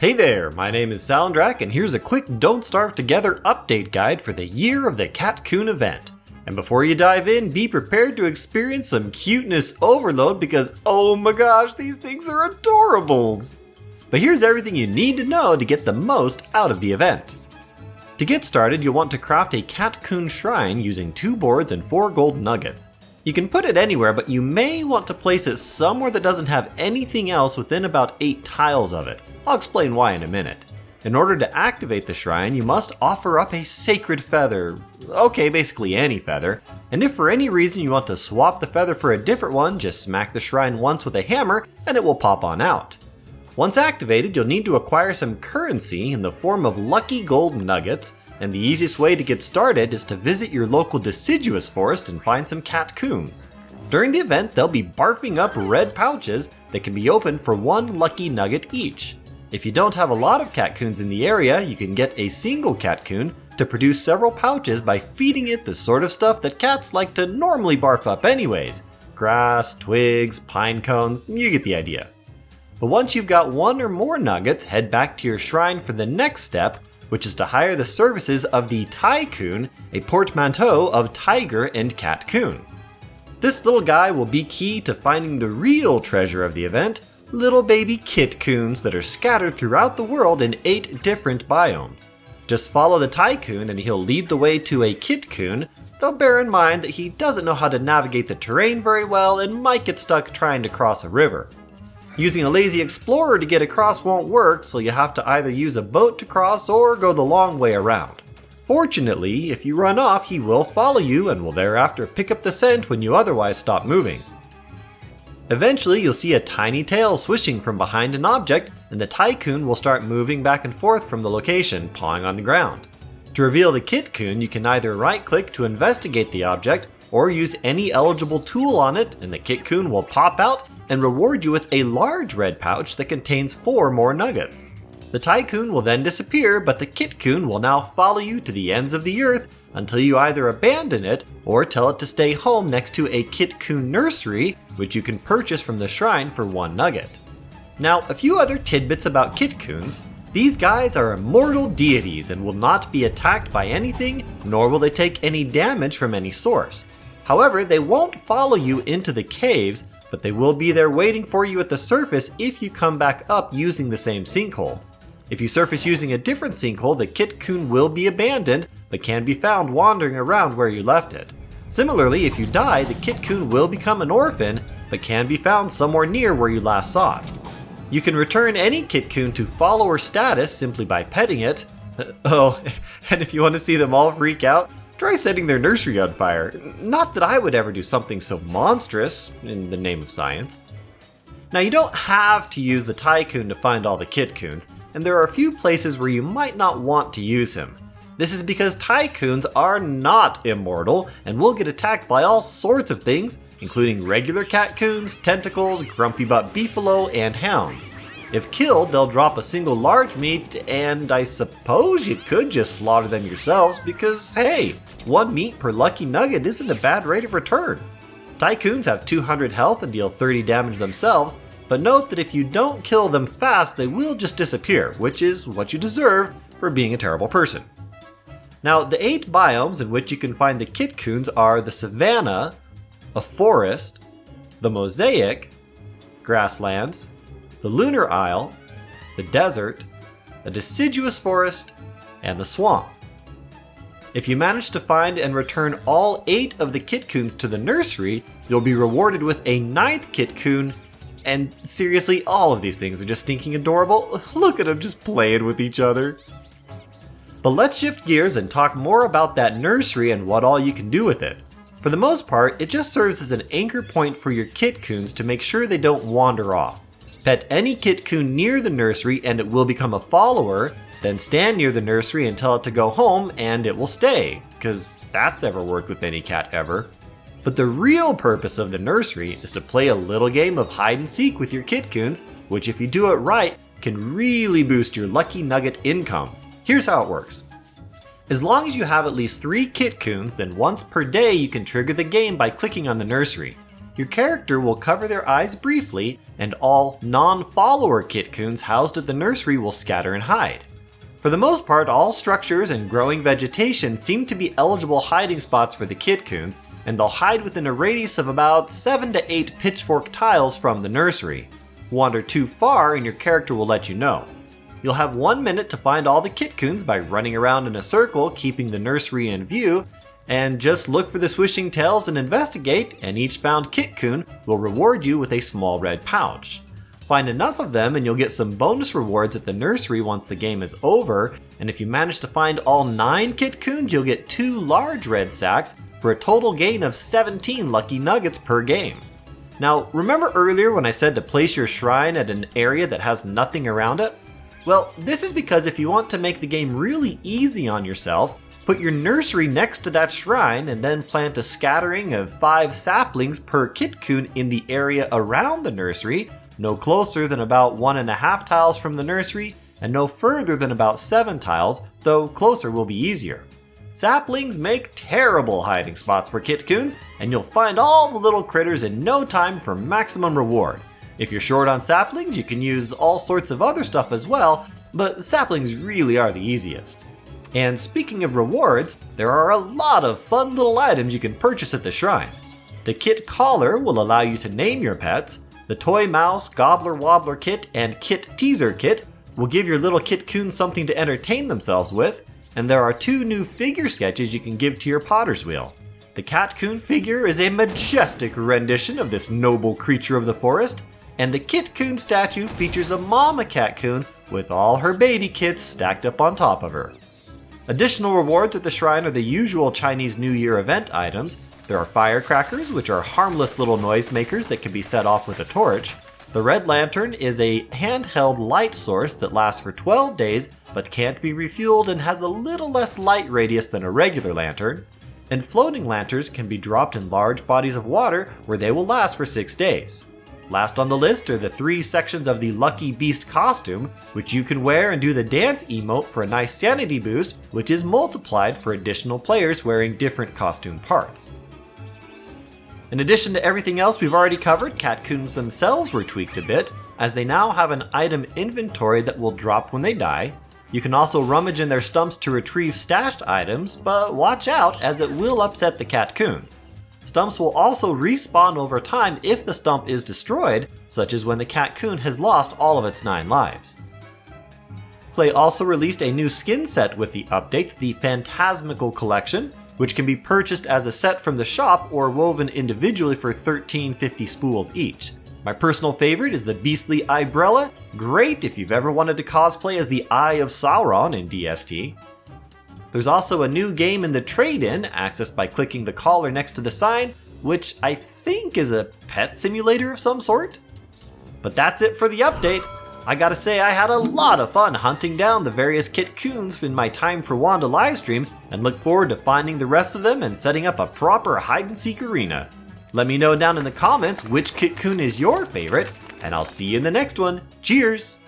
Hey there, my name is Soundrak, and here's a quick Don't Starve Together update guide for the year of the Catcoon event. And before you dive in, be prepared to experience some cuteness overload because oh my gosh, these things are adorables! But here's everything you need to know to get the most out of the event. To get started, you'll want to craft a Catcoon shrine using 2 boards and 4 gold nuggets. You can put it anywhere, but you may want to place it somewhere that doesn't have anything else within about 8 tiles of it. I'll explain why in a minute. In order to activate the shrine, you must offer up a sacred feather. Okay, basically any feather. And if for any reason you want to swap the feather for a different one, just smack the shrine once with a hammer and it will pop on out. Once activated, you'll need to acquire some currency in the form of lucky gold nuggets, and the easiest way to get started is to visit your local deciduous forest and find some Catcoons. During the event, they'll be barfing up red pouches that can be opened for 1 lucky nugget each. If you don't have a lot of Catcoons in the area, you can get a single Catcoon to produce several pouches by feeding it the sort of stuff that cats like to normally barf up anyways. Grass, twigs, pine cones, you get the idea. But once you've got 1 or more nuggets, head back to your shrine for the next step, which is to hire the services of the Tycoon, a portmanteau of tiger and Catcoon. This little guy will be key to finding the real treasure of the event, little baby Kitcoons that are scattered throughout the world in 8 different biomes. Just follow the Tycoon and he'll lead the way to a Kitcoon, though bear in mind that he doesn't know how to navigate the terrain very well and might get stuck trying to cross a river. Using a lazy explorer to get across won't work, so you have to either use a boat to cross or go the long way around. Fortunately, if you run off, he will follow you and will thereafter pick up the scent when you otherwise stop moving. Eventually, you'll see a tiny tail swishing from behind an object, and the Tycoon will start moving back and forth from the location, pawing on the ground. To reveal the Kitcoon, you can either right-click to investigate the object, or use any eligible tool on it, and the Kitcoon will pop out and reward you with a large red pouch that contains 4 more nuggets. The Tycoon will then disappear, but the Kitcoon will now follow you to the ends of the earth until you either abandon it or tell it to stay home next to a Kitcoon Nursery, which you can purchase from the shrine for 1 nugget. Now, a few other tidbits about Kitcoons. These guys are immortal deities and will not be attacked by anything, nor will they take any damage from any source. However, they won't follow you into the caves, but they will be there waiting for you at the surface if you come back up using the same sinkhole. If you surface using a different sinkhole, the Kitcoon will be abandoned, but can be found wandering around where you left it. Similarly, if you die, the Kitcoon will become an orphan, but can be found somewhere near where you last saw it. You can return any Kitcoon to follower status simply by petting it. Oh, and if you want to see them all freak out, try setting their nursery on fire. Not that I would ever do something so monstrous, in the name of science. Now, you don't have to use the Tycoon to find all the Kitcoons, and there are a few places where you might not want to use him. This is because Tycoons are not immortal and will get attacked by all sorts of things, including regular Catcoons, tentacles, grumpy butt beefalo, and hounds. If killed, they'll drop a single large meat, and I suppose you could just slaughter them yourselves because, hey, 1 meat per lucky nugget isn't a bad rate of return. Tycoons have 200 health and deal 30 damage themselves, but note that if you don't kill them fast, they will just disappear, which is what you deserve for being a terrible person. Now, the 8 biomes in which you can find the Kitcoons are the Savanna, a forest, the Mosaic, grasslands, the Lunar Isle, the desert, a deciduous forest, and the swamp. If you manage to find and return all 8 of the Kitcoons to the nursery, you'll be rewarded with a 9th Kitcoon, and seriously, all of these things are just stinking adorable. Look at them just playing with each other. But let's shift gears and talk more about that nursery and what all you can do with it. For the most part, it just serves as an anchor point for your Kitcoons to make sure they don't wander off. Pet any Kitcoon near the nursery and it will become a follower, then stand near the nursery and tell it to go home and it will stay, because that's ever worked with any cat ever. But the real purpose of the nursery is to play a little game of hide and seek with your Kitcoons, which if you do it right, can really boost your lucky nugget income. Here's how it works. As long as you have at least 3 Kitcoons, then once per day you can trigger the game by clicking on the nursery. your character will cover their eyes briefly, and all non-follower Kitcoons housed at the nursery will scatter and hide. For the most part, all structures and growing vegetation seem to be eligible hiding spots for the Kitcoons, and they'll hide within a radius of about 7 to 8 pitchfork tiles from the nursery. Wander too far and your character will let you know. You'll have 1 minute to find all the Kitcoons by running around in a circle, keeping the nursery in view, and just look for the swishing tails and investigate, and each found Kitcoon will reward you with a small red pouch. Find enough of them and you'll get some bonus rewards at the nursery once the game is over, and if you manage to find all 9 Kitcoons, you'll get 2 large red sacks for a total gain of 17 lucky nuggets per game. Now, remember earlier when I said to place your shrine at an area that has nothing around it? Well, this is because if you want to make the game really easy on yourself, put your nursery next to that shrine and then plant a scattering of 5 saplings per Kitcoon in the area around the nursery, no closer than about 1.5 tiles from the nursery, and no further than about 7 tiles, though closer will be easier. Saplings make terrible hiding spots for Kitcoons, and you'll find all the little critters in no time for maximum reward. If you're short on saplings, you can use all sorts of other stuff as well, but saplings really are the easiest. And speaking of rewards, there are a lot of fun little items you can purchase at the shrine. The Kit Collar will allow you to name your pets. The Toy Mouse, Gobbler Wobbler Kit, and Kit Teaser Kit will give your little Kitcoons something to entertain themselves with, and there are 2 new figure sketches you can give to your Potter's Wheel. The Catcoon figure is a majestic rendition of this noble creature of the forest, and the Kitcoon statue features a mama Catcoon with all her baby kits stacked up on top of her. Additional rewards at the shrine are the usual Chinese New Year event items. There are firecrackers, which are harmless little noisemakers that can be set off with a torch. The Red Lantern is a handheld light source that lasts for 12 days but can't be refueled and has a little less light radius than a regular lantern. And floating lanterns can be dropped in large bodies of water where they will last for 6 days. Last on the list are the 3 sections of the Lucky Beast costume, which you can wear and do the dance emote for a nice sanity boost, which is multiplied for additional players wearing different costume parts. In addition to everything else we've already covered, Catcoons themselves were tweaked a bit, as they now have an item inventory that will drop when they die. You can also rummage in their stumps to retrieve stashed items, but watch out as it will upset the Catcoons. Stumps will also respawn over time if the stump is destroyed, such as when the Catcoon has lost all of its 9 lives. Klei also released a new skin set with the update, the Phantasmical Collection, which can be purchased as a set from the shop or woven individually for 13.50 spools each. My personal favorite is the Beastly Eyebrella, great if you've ever wanted to cosplay as the Eye of Sauron in DST. There's also a new game in the trade-in, accessed by clicking the collar next to the sign, which I think is a pet simulator of some sort. But that's it for the update. I gotta say I had a lot of fun hunting down the various Kitcoons in my Time for Wanda livestream, and look forward to finding the rest of them and setting up a proper hide-and-seek arena. Let me know down in the comments which Kitcoon is your favorite, and I'll see you in the next one. Cheers!